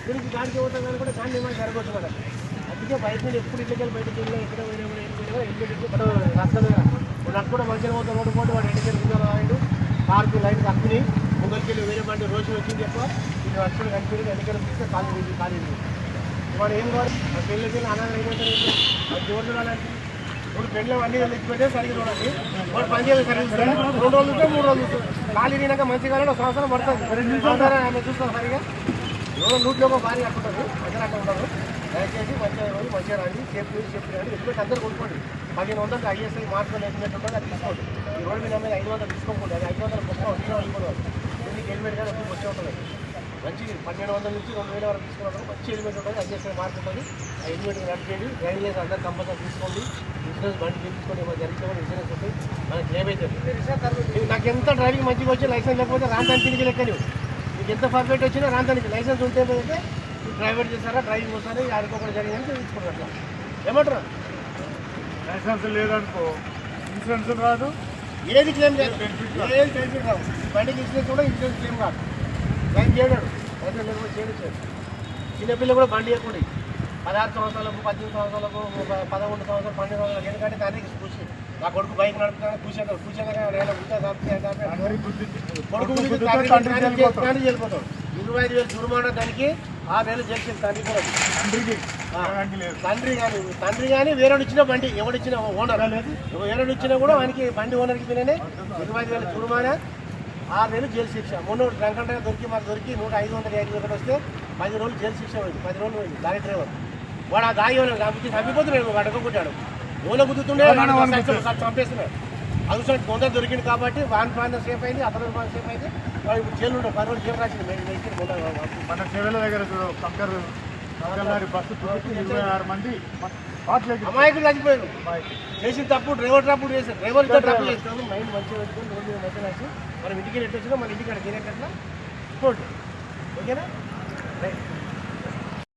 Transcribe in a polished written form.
దీనికి గాడికి పోతాం కానీ కూడా దాన్ని ఏమైనా జరగవచ్చు మేడం. అందుకే బయట నుండి ఎప్పుడు ఇంటికి బయటకు వెళ్ళినా ఎక్కడ పోయినా రాష్ట్రం నాకు కూడా మంచిగా పోతాం రోడ్డు పోటీ వాడు ఎండికెళ్ళి ఆయన కార్కి లైన్ కప్పిని ముందరికి వెళ్ళి వేరే బండి రోజు వచ్చింది చెప్ప ఇది వర్షం కనిపించి ఎండికెళ్ళి తీస్తే ఖాళీ వాడు ఏం కావాలి పెళ్ళికి వెళ్ళి అనాథ ఏమంటే ఎవరు చూడాలంటే ఇప్పుడు పెళ్ళి అన్నీ తెచ్చిపెట్టే సరిగ్గా చూడండి వాడు పని చేయాలి సరిగ్గా 2 రోజులు 3 రోజులు ఖాళీ తినాక మంచిగా ఒక సంవత్సరం పడుతుంది ఆమె చూస్తాం సరిగా ఎవరో నూట్లో ఒక భారీ కట్టుకుంటుంది మంచిగా అట్లా ఉండదు. దయచేసి మంచిగా రోజు మంచిగా రండి సేఫ్టీ రండి ఎందుకంటే అందరూ కొనుక్కోండి 1500 ISI మార్కులు ఎస్టిమేట్ ఉంటుంది అది తీసుకోండి. ఈ రోడ్డు మీద మీద 500 తీసుకోకూడదు అది 500 గొప్ప వెళ్ళిపోవాలి దీనికి హెల్మెట్ కానీ వచ్చి వచ్చే ఉంటుంది మంచిది 1200 నుంచి 2000 వరకు తీసుకున్నాం మంచి హెల్మెట్ ఉంటుంది ISI మార్క్ ఉంటుంది ఆ హెల్మెట్ రన్ చేయండి డ్రైవింగ్ లైసెన్స్ అందరూ కంపల్సరీ తీసుకోండి ఇన్సూరెన్స్ బండి తీసుకోండి ఏమైనా జరిగితే కూడా ఇన్సూరెన్స్ ఉంటుంది మనకి క్లెయిమ్ అవుతుంది. నాకు ఎంత డ్రైవింగ్ మంచిగా వచ్చి లైసెన్స్ లేకపోతే రాంతానికి తిరిగి లెక్క నీకు ఎంత పర్ఫెక్ట్ వచ్చినా రాంతానికి లైసెన్స్ ఉంటే పోతే డ్రైవర్ చేస్తారా డ్రైవింగ్ వస్తారా ఆడుకోకుండా జరిగిందని తెలుసుకుంటారు అట్లా ఏమంటారు. లైసెన్స్ లేదనుకో ఇన్సూరెన్స్ రాదు ఏది క్లెయిమ్ లేదు ఏది బెనిఫిట్ రాదు బండికి ఇన్సూరెన్స్ కూడా ఇన్సూరెన్స్ క్లెయిమ్ కాదు క్లెయిమ్ చేయడాడు అయితే మీరు కూడా చేయడం చిన్నపిల్లలు కూడా బండి ఇవ్వకూడదు 16 సంవత్సరాలకు 18 సంవత్సరాలకు 11 సంవత్సరాలు 12 సంవత్సరాలకు ఎందుకంటే దానికి ఖుషి నా కొడుకు బైక్ నడుపుతాను కూర్చోగా కొడుకు వెళ్ళిపోతాడు 25,000 జుర్మానా దానికి 6 నెలలు జైలు తండ్రి కూడా తండ్రి కానీ వేరేడు ఇచ్చిన బండి ఎవడిచ్చిన ఓనర్ వేరేడు ఇచ్చినా కూడా వానికి బండి ఓనర్కి పిల్లనే 25,000 జుర్మానా 6 నెలలు జైలు శిక్ష. మొన్న డ్రంకంటగా మాకు దొరికి 500 వస్తే 10 రోజులు జైలు శిక్ష పోయింది 10 రోజులు పోయింది దాని డ్రైవర్ వాడు ఆ దాగి చంపిపోతున్నాడు వాడు అడ్డుకుంటాడు ఓలో గుద్దుతుండే చంపేస్తున్నాడు అది సార్ కొందరు దొరికింది కాబట్టి వాన్ ప్రాంతం సేఫ్ అయింది అతను సేఫ్ అయింది వాడు ఇప్పుడు జైలు ఉంటాడు 10 రోజులు జైలు రాసింది. మన చెవెల దగ్గర కంకర్ బస్సు 26 మంది అమాయకులు చచ్చిపోయారు చేసిన తప్పు డ్రైవర్ ట్రాప్ చేశారు డ్రైవర్ ట్రాప్ చేస్తాము మైండ్ మంచిగా పెట్టుకొని రోడ్డు మీద మంచిగా రాసి మనం ఇంటికి నెట్ వచ్చినా మన ఇంటికి అక్కడ తినేటట్లా ఓకేనా రైట్.